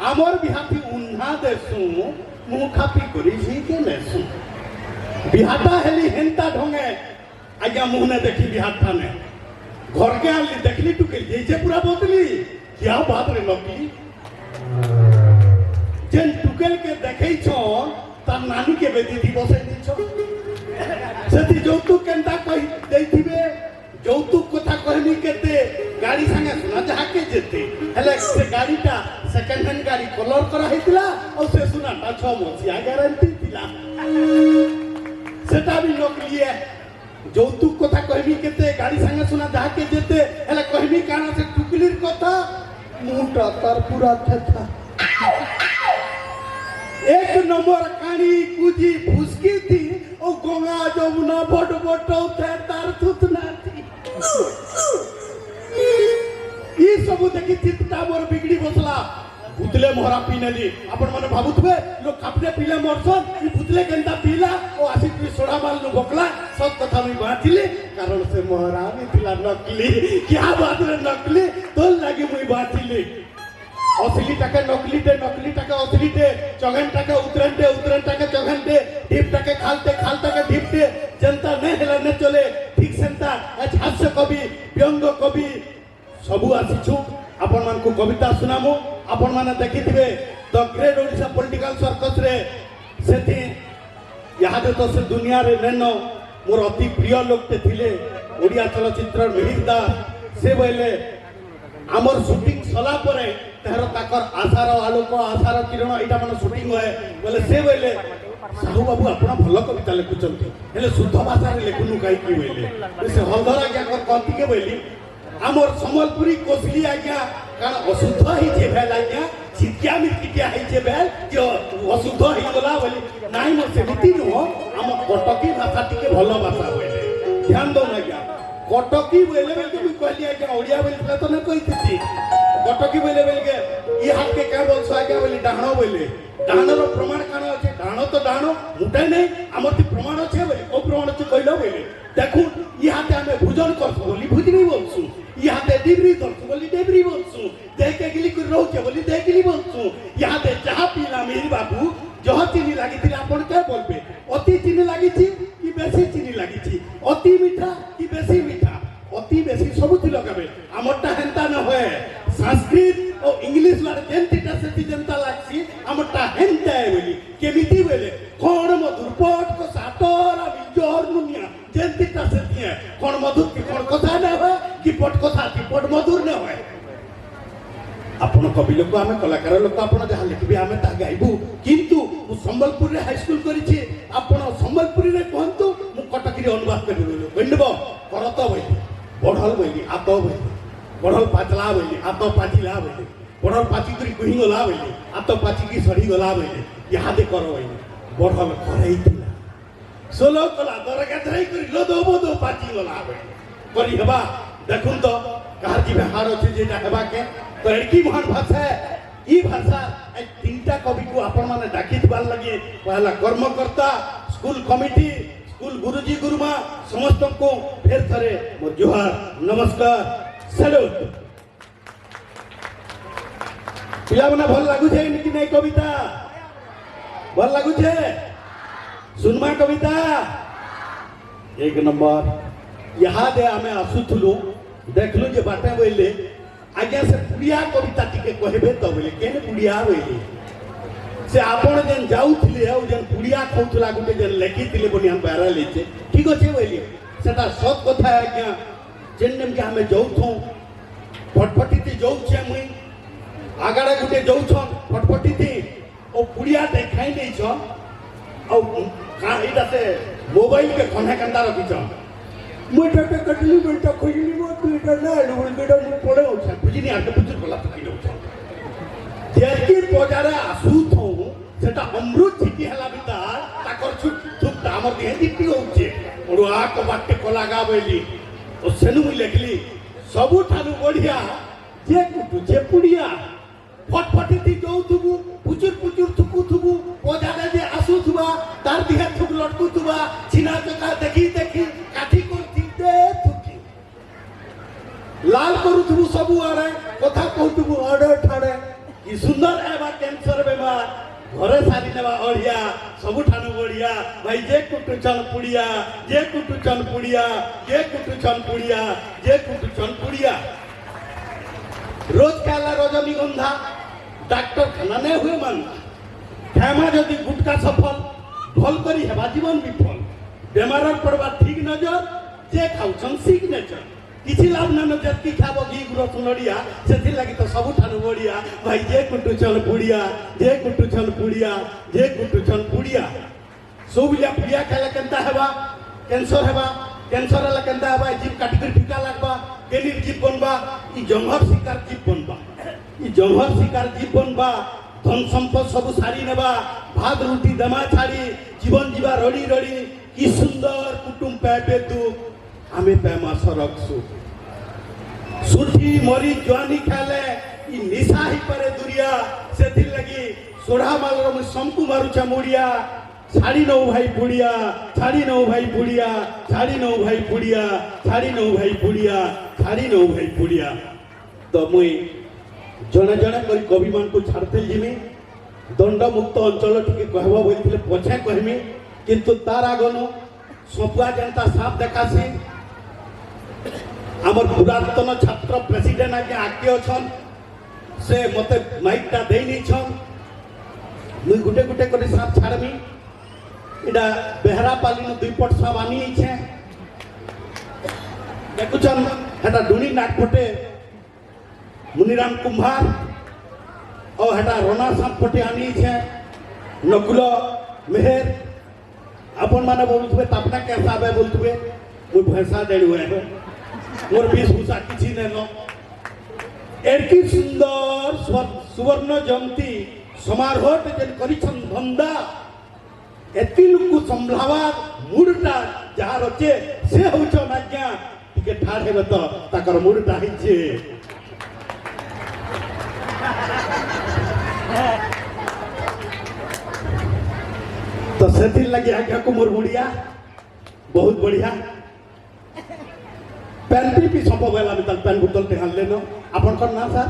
आमर बिहाती उन्हा देसु मुँह खापी करी के नेसु बिहाता हेली हेंता ढंगे आज्ञा मुँह ने देखी बिहाता ने घर के आली देखली टुके जैसे पूरा बदली क्या बात रे नकली जेन टुकेल के देखे छन तार नानी के बेटी थी बसे दी छन सेति जौतुक केनता कहि देथिबे जौतुक कथा कहनी केते गाड़ी संगे सुना जहा के जेते हेले से गाड़ीटा सेकंड हैंड गाड़ी कलर करा हेतिला और से सुनाटा 6 मसिया गारंटी थिला सेटा भी नकली है जौतुक कथा कहबी केते गाड़ी संगे सुना जहा के जेते हेले कहबी काना से टुकलीर कथा मुंटा तार पूरा था एक नंबर कानी कुजी फुसकी थी और गंगा जमुना बड़ बटो थे तार थुतना थी ई सब देखि चित्ता मोर बिगड़ी बसला भूतले मोहरा पीनेली अपन माने भाबुतबे लोग कापने पीले मोरसन ई भूतले केनता पीला ओ आसी तू सोडा माल नु बकला सब कथा मी बातिले कारण से मोहरा भी थिला नकली क्या बात रे नकली तोल लागी मुई बातिले असली टाके नकली टाके असली टे चगन टाके उतरन टाके चगन टे ढिप टाके खालते के ढिप टे जनता ने हेला ने चले ठीक सेंता आज हास्य कवि व्यंग कवि सबु आसीछु अपन मान को कविता सुनामो अपन माने देखिथिबे the great Odisha political circus रे सेथि यादे तो से दुनिया रे नेनो मोर अति प्रिय लोक ते थिले ओडिया चलचित्र मिहिर दास से बोले आमर शूटिंग सला परे तेहर ताकर आशार आलोक आशार किरण एटा मन शूटिंग होए बोले से बोले साहू बाबू अपना भल कविता लिखुचंती हेले शुद्ध भाषा रे लेखुनु काई की बोले से हलधर आज्ञा कर कथि के बोली आमर संबलपुरी कोसली आज्ञा कारण अशुद्ध ही जे भेल आज्ञा शिक्षा मिटिया ही जे भेल जो अशुद्ध ही गला बोली नाही म सेमिति नो हम कटकी भाषा टिके भल भाषा बोले ध्यान दो ना क्या कटकी बोले के भी कहली आज्ञा ओडिया बोली तो न कहिति कटकी बोले के ई हाथ के का बोल आज्ञा बोली डाहणो बोले डाहणर प्रमाण कान अछि डाहणो तो डाहणो मुटाई नहीं हमर प्रमाण अछि बोली ओ प्रमाण अछि कहलो बोले देखु ई हाथे हमें भोजन करसु बोली भुजनी बोलसु ई हाथे डिबरी करसु बोली डेबरी बोलसु देख के गिली कर रहउ बोली देख गिली बोलसु ई हाथे चाह पीला मेरी बाबू जह चीनी लागी थी आपण क्या बोलबे अति चीनी लागी थी कि बेसी चीनी लागी थी अति मीठा कि बेसी मीठा अति बेसी सबुति लगाबे हमरटा हेंता न होए संस्कृत और इंग्लिश लार जेंतिटा सेति जनता लागसी हमरटा हेंता है बोली केमिति बोले कोन मधुर पट को सातरा बिजोर मुनिया जेंतिटा सेति है कोन मधुर की कोन कथा न होए कि पट कथा की पट मधुर न होए आपण कवि लोक आमे कलाकार लोक आपण जहा लिखबे आमे ता गाइबू किंतु मु संबलपुर रे हाई स्कूल करिछि आपण संबलपुर रे कहंतु मु कटक रे अनुवाद करिबो कहिबो करत बोली बढ़ल बोली आत बोली बढ़ल पाचला बोली आत पाचिला बोली बढ़ल पाची करी कुही गला बोली आत पाची की सड़ी गला बोली याद करो बोली बढ़ल करई थिला सोलो कला दरगा धरै करी लो दो पाची गला बोली करी हेबा देखुन तो कहार जी हार अछि जेटा हेबा के तो एडकी महान भाषा है ई भाषा ए तीनटा कवि को आपण माने डाकी दिबार लगे पहला कर्मकर्ता स्कूल कमिटी स्कूल गुरुजी गुरुमा समस्त को फेर थरे मोर जोहार नमस्कार सैल्यूट पिला मने भल लागु छे कि नै कविता भल लागु छे सुनमा कविता एक नंबर यहाँ दे आमे आसुथुलु देखलु जे बाटे बोले आज्ञा से पुड़िया कविता टिके कहबे तो बोले केने पुड़िया बोले से आपण जेन जाउथिले औ जेन पुड़िया खौथला गुटे जेन लेखिथिले बनी हम बारा लेचे ठीक अछि बोले सेटा सत कथा है आज्ञा जेन के हमें जाउथौ फटफटीती जाउ छे मुई आगाडा गुटे जाउ छन फटफटीती ओ पुड़िया देखाई नै छ औ का इटा से मोबाइल के खने कंदा रखि छ मोटा के कटली बेटा खोजली मो तू इटा ना लुल बेटा मु पड़े होछ बुझिनी आके बुझुर गला तो किलो छ जेकी बजारे आसु थौ सेटा अमृत छिटी हला बितार ताकर छुट थुक दामर दिहे दिटी होचे ओडुआ को बाटे कोला गाबेली ओ सेनु मु लेखली सबु ठानु बढ़िया जे कुटु जे पुड़िया फटफटी जाऊ थुबु पुचुर थुकु थुबु बजारे जे आसु थुबा तार दिहे थुक लटकु थुबा छिना चका देखी काठी करती दे थुकी लाल करू थुबु सबु आरे कथा कहतुबु अडे ठाडे कि कि सुंदर एवं कैंसर बेमार घरे सारी नेवा अड़िया सबुठानु बढ़िया भाई जे कुटुचन पुड़िया जे कुटुचन पुड़िया जे कुटुचन पुड़िया जे कुटुचन पुड़िया रोज खाला रजनीगंधा डाक्टर खाना नहीं हुए मन खेमा जदि गुटका सफल भल करी हेबा जीवन विफल बेमार पड़वा ठीक नजर जे खाउछन सिग्नेचर किसी लाभ ना नजर की खाबो घी गुरस नड़िया से लगी तो सबुठानु बढ़िया भाई जे कुटुचन पुड़िया जे कुटुचन पुड़िया जे कुटुचन पुड़िया सोबिया पुड़िया खाले केनता हेबा कैंसर वाला केनता हेबा जीव काटिकर टीका लागबा केलिर जीव बनबा ई जंगहर शिकार जीव बनबा ई जंगहर शिकार जीव बनबा धन संपद सब सारी नेबा भात रुटी दमा छाड़ी जीवन जीवा रड़ी रड़ी की सुंदर कुटुंब पैबे दुख आमे पैमा सरक सुख सुठी मरी जवानी खाले ई निशा ही परे दुरिया सेथिर लगी सोढ़ा मालर मु समकु मारुचा मुड़िया छाड़ी नो भाई बुढ़िया छाड़ी नो भाई बुढ़िया छाड़ी नो भाई बुढ़िया छाड़ी नो भाई बुढ़िया छाड़ी नो भाई बुढ़िया तो मुई जने जने करी कवि मान को छाड़ते जिमी दंड मुक्त अंचल टिके कहबो बोलथिले पछे कहमी किंतु तार आगनो सपुआ जनता साफ देखासी आमर पुरातन छात्र प्रेसिडेंट आगे आके अछन से मते माइकटा देई नि छन मुई गुटे गुटे करी साफ छाड़मी इडा बेहरा पाली दुई पट साफ आनी छे देखुछन हेटा डुनी नागपटे मुनिराम कुंभार और हेटा रोना साप पटे आनी छे नकुल मेहर अपन माने बोलुथबे तापना कैसा बे बोलुथबे मुई भैंसा देड़ हुए मोर वेशभूषा किसी ने न एरकी सुंदर सुवर्ण जयंती समारोह जेन करिछन धंदा एति लोक संभलावा मूडटा जहार अच्छे से होछन आज्ञा टिके ठाड़ हेबे तो ताकर मूडटा हिचे तो सेथिर लगी आज्ञा को मोर मुड़िया बहुत बढ़िया पैन पी संभव है पैन बोतल टेहान लेनो अपन ना सर